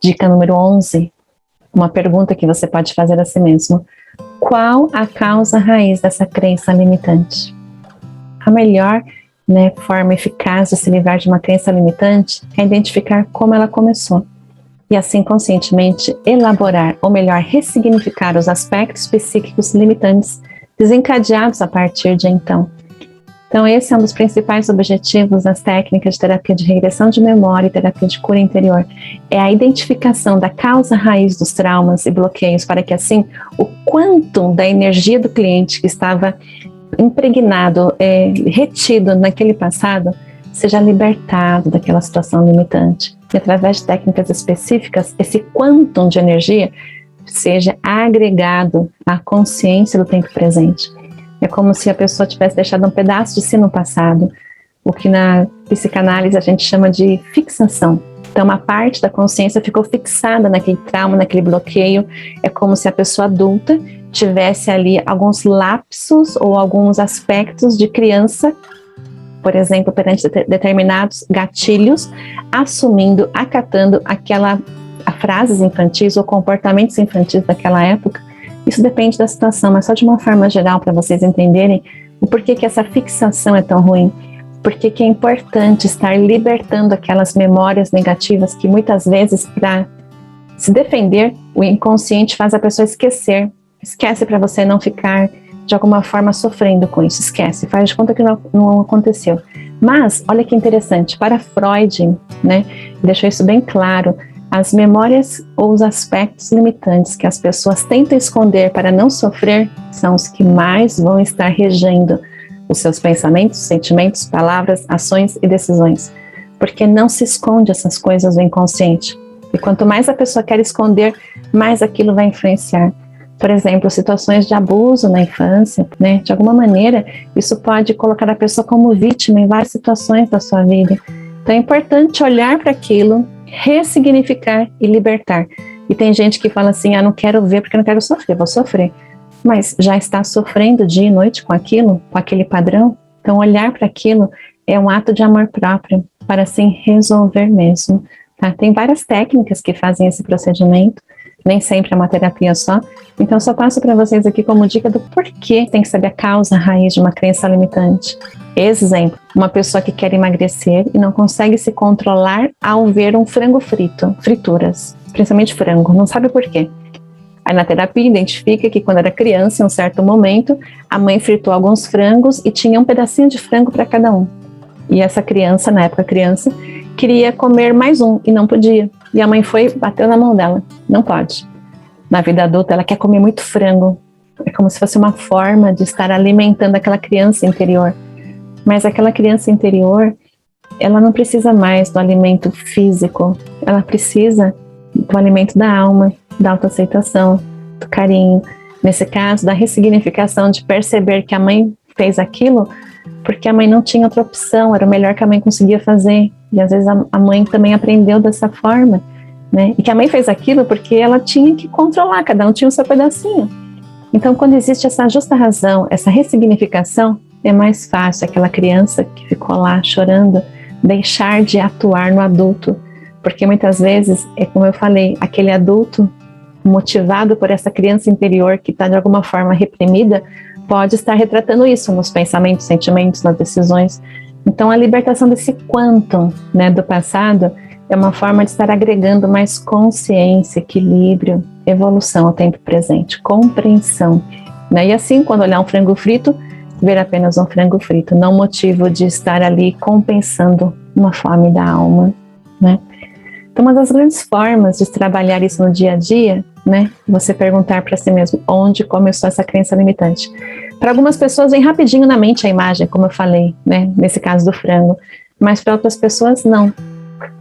Dica número 11, uma pergunta que você pode fazer a si mesmo. Qual a causa raiz dessa crença limitante? A melhor forma eficaz de se livrar de uma crença limitante é identificar como ela começou. E assim, conscientemente, elaborar, ou melhor, ressignificar os aspectos psíquicos limitantes desencadeados a partir de então. Então, esse é um dos principais objetivos das técnicas de terapia de regressão de memória e terapia de cura interior. É a identificação da causa raiz dos traumas e bloqueios, para que assim, o quantum da energia do cliente que estava impregnado, retido naquele passado, seja libertado daquela situação limitante. E através de técnicas específicas, esse quantum de energia seja agregado à consciência do tempo presente. É como se a pessoa tivesse deixado um pedaço de si no passado, o que na psicanálise a gente chama de fixação. Então, uma parte da consciência ficou fixada naquele trauma, naquele bloqueio. É como se a pessoa adulta tivesse ali alguns lapsos ou alguns aspectos de criança, por exemplo, perante determinados gatilhos, assumindo, acatando frases infantis ou comportamentos infantis daquela época. Isso depende da situação, mas só de uma forma geral para vocês entenderem o porquê que essa fixação é tão ruim. Porque que é importante estar libertando aquelas memórias negativas que muitas vezes, para se defender, o inconsciente faz a pessoa esquecer. Esquece para você não ficar de alguma forma sofrendo com isso. Esquece, faz de conta que não aconteceu. Mas, olha que interessante, para Freud, deixou isso bem claro, as memórias ou os aspectos limitantes que as pessoas tentam esconder para não sofrer são os que mais vão estar regendo os seus pensamentos, sentimentos, palavras, ações e decisões. Porque não se esconde essas coisas do inconsciente. E quanto mais a pessoa quer esconder, mais aquilo vai influenciar. Por exemplo, situações de abuso na infância, de alguma maneira, isso pode colocar a pessoa como vítima em várias situações da sua vida. Então é importante olhar para aquilo, ressignificar e libertar. E tem gente que fala assim, não quero ver porque não quero sofrer, vou sofrer. Mas já está sofrendo dia e noite com aquilo, com aquele padrão? Então olhar para aquilo é um ato de amor próprio, para assim resolver mesmo. Tá? Tem várias técnicas que fazem esse procedimento, nem sempre é uma terapia só. Então só passo para vocês aqui como dica do porquê tem que saber a causa raiz de uma crença limitante. Exemplo, uma pessoa que quer emagrecer e não consegue se controlar ao ver um frango frito, frituras, principalmente frango, não sabe por quê. Aí na terapia identifica que quando era criança, em um certo momento, a mãe fritou alguns frangos e tinha um pedacinho de frango para cada um. E essa criança, na época criança, queria comer mais um e não podia. E a mãe foi, bateu na mão dela, não pode. Na vida adulta, ela quer comer muito frango. É como se fosse uma forma de estar alimentando aquela criança interior. Mas aquela criança interior, ela não precisa mais do alimento físico, ela precisa do alimento da alma, da autoaceitação, do carinho. Nesse caso, da ressignificação, de perceber que a mãe fez aquilo porque a mãe não tinha outra opção, era o melhor que a mãe conseguia fazer. E às vezes a mãe também aprendeu dessa forma, E que a mãe fez aquilo porque ela tinha que controlar, cada um tinha o seu pedacinho. Então, quando existe essa justa razão, essa ressignificação, é mais fácil aquela criança que ficou lá chorando deixar de atuar no adulto, porque muitas vezes, é como eu falei, aquele adulto motivado por essa criança interior que está de alguma forma reprimida, pode estar retratando isso nos pensamentos, sentimentos, nas decisões. Então a libertação desse quantum, do passado é uma forma de estar agregando mais consciência, equilíbrio, evolução ao tempo presente, compreensão. E assim, quando olhar um frango frito, ver apenas um frango frito, não motivo de estar ali compensando uma fome da alma, Então, uma das grandes formas de trabalhar isso no dia a dia, você perguntar para si mesmo onde começou essa crença limitante. Para algumas pessoas vem rapidinho na mente a imagem, como eu falei, nesse caso do frango, mas para outras pessoas não.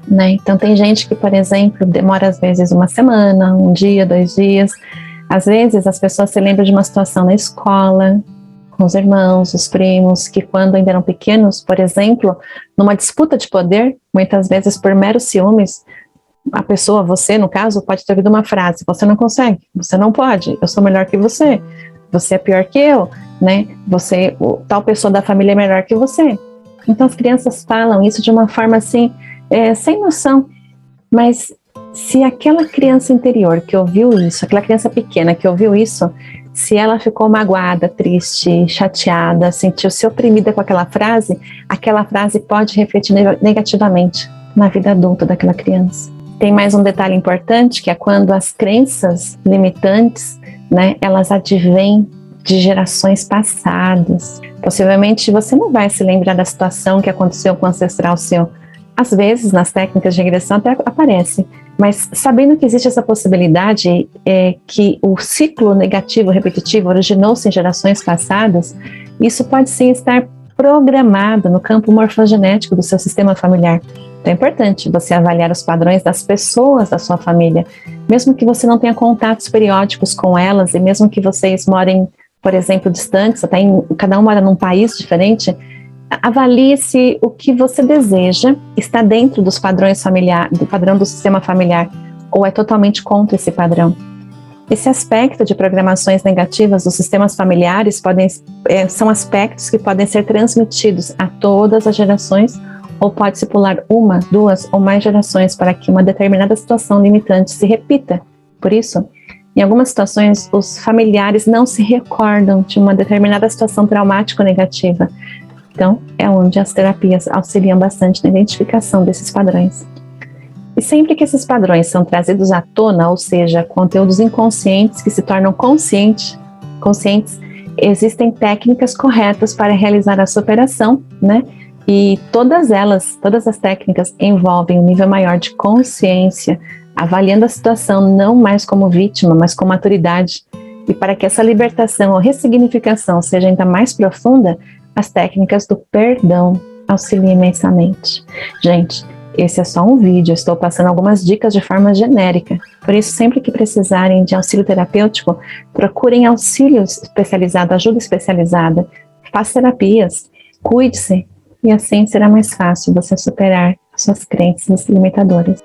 Então tem gente que, por exemplo, demora às vezes uma semana, um dia, 2 dias. Às vezes as pessoas se lembram de uma situação na escola, com os irmãos, os primos, que quando ainda eram pequenos, por exemplo, numa disputa de poder, muitas vezes por meros ciúmes, a pessoa, você no caso, pode ter ouvido uma frase: você não consegue, você não pode, eu sou melhor que você é pior que eu, tal pessoa da família é melhor que você. Então as crianças falam isso de uma forma assim, sem noção, mas Se aquela criança interior que ouviu isso, aquela criança pequena que ouviu isso, se ela ficou magoada, triste, chateada, sentiu-se oprimida com aquela frase pode refletir negativamente na vida adulta daquela criança. Tem mais um detalhe importante, que é quando as crenças limitantes, né, elas advêm de gerações passadas. Possivelmente você não vai se lembrar da situação que aconteceu com o ancestral seu. Às vezes, nas técnicas de regressão até aparece, mas sabendo que existe essa possibilidade, que o ciclo negativo repetitivo originou-se em gerações passadas, isso pode sim estar programado no campo morfogenético do seu sistema familiar. Então é importante você avaliar os padrões das pessoas da sua família, mesmo que você não tenha contatos periódicos com elas, e mesmo que vocês morem, por exemplo, distantes, cada um mora num país diferente, avalie se o que você deseja está dentro dos padrões familiares, do padrão do sistema familiar, ou é totalmente contra esse padrão. Esse aspecto de programações negativas dos sistemas familiares são aspectos que podem ser transmitidos a todas as gerações, ou pode-se pular 1, 2 ou mais gerações para que uma determinada situação limitante se repita. Por isso, em algumas situações, os familiares não se recordam de uma determinada situação traumática ou negativa. Então, é onde as terapias auxiliam bastante na identificação desses padrões. E sempre que esses padrões são trazidos à tona, ou seja, conteúdos inconscientes que se tornam conscientes, existem técnicas corretas para realizar a superação, né? E todas as técnicas envolvem um nível maior de consciência, avaliando a situação não mais como vítima, mas com maturidade. E para que essa libertação ou ressignificação seja ainda mais profunda, as técnicas do perdão auxiliam imensamente. Gente, esse é só um vídeo, eu estou passando algumas dicas de forma genérica. Por isso, sempre que precisarem de auxílio terapêutico, procurem auxílio especializado, ajuda especializada, faça terapias, cuide-se, e assim será mais fácil você superar suas crenças limitadoras.